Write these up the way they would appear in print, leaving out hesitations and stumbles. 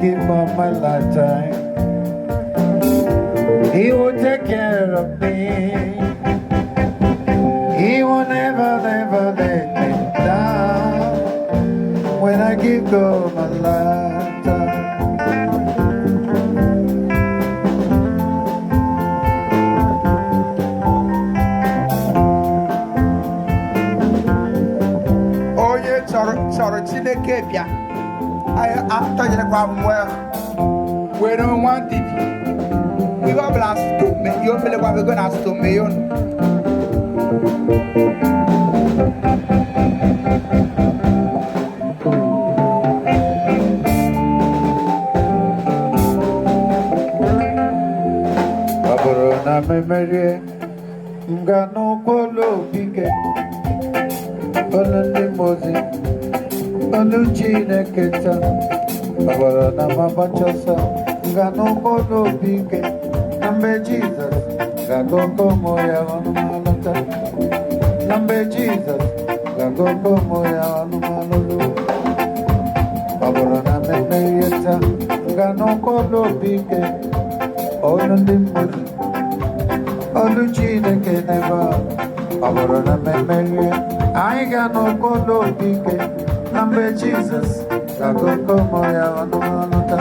give him all my lifetime. He will take care of me. He will never, never let me down when I give God my lifetime. Oh yeah, sorry, Chineke bia. I'm telling you well. We don't want it. We go blast to me. You feel like we're gonna to me. Aborona memory, ngano kolo bige, olele mozi, oluchine keta. Aborona mabachosa, ngano kolo bige, nambe Jesus, ngano komo ya wanumalata, nambe Jesus, ngano komo ya wanumalulu. Aborona memory, ngano kolo bige. Oluchine neva, aborona memory. I got no colo bike. Number Jesus, gago como ya no malota.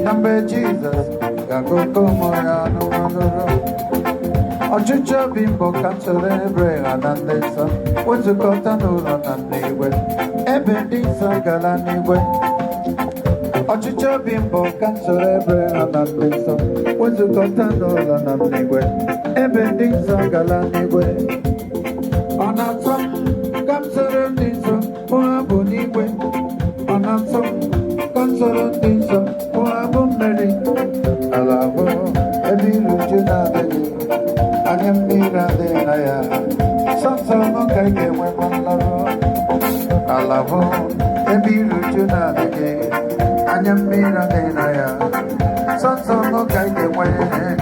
Number Jesus, gago como ya no maloro. Ochucho bimbo kansore brega nandesa. Wozu kota nulo nanigwe. Ebendisa galanigwe. Ochicho bimbo kansore brega nandesa. Wozu kota nulo nanigwe. Ebendisa galanigwe. Onatom kansore ndisa. Moabu nigwe. Onatom kansore ndisa. Moabu meri. Alavo ebiru junadegi. Anyamira de naya. Sansa no kaike mwemanlaro. Alavo ebiru junadegi. Anyamira de naya. Sansa no kaike mwemanlaro.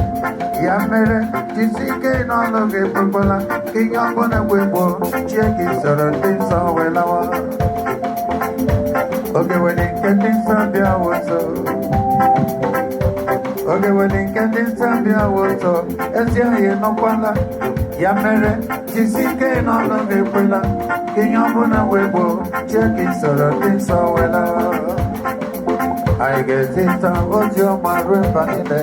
Ya mere jisike no loge pupola. Kiyambona webo. Chieki soro tinsa welawa. Oge weni ketinsa bia woso. Oge weni ketinsa bia woso. Esia ye no kwala. Ya mere jisike no loge pupola. Kiyambona webo. Chieki soro tinsa welawa. I get it out your marrow banile.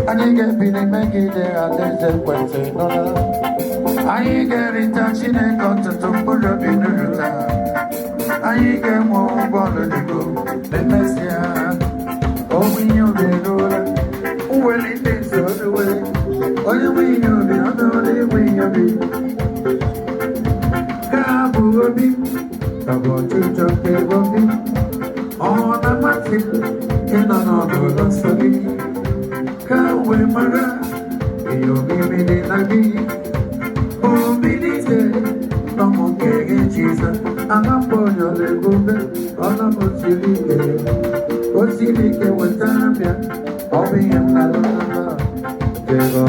And you get been making it at the question. I get it touching and got to pull up in the room. I get more bottle to go. The Messiah. Oh, we know the roller. Well, it takes all the way. Oh, we know the other way. Kabu Obi. Kabu Chuchoke Obi. On a matic, in another story. Kawe Mara, you give me the Nagi. Oh, me this day, no more getting Jesus. I'm a boy, you're the good, all of us, you live. What's the big with Zambia? I'll be in Nalana. They go,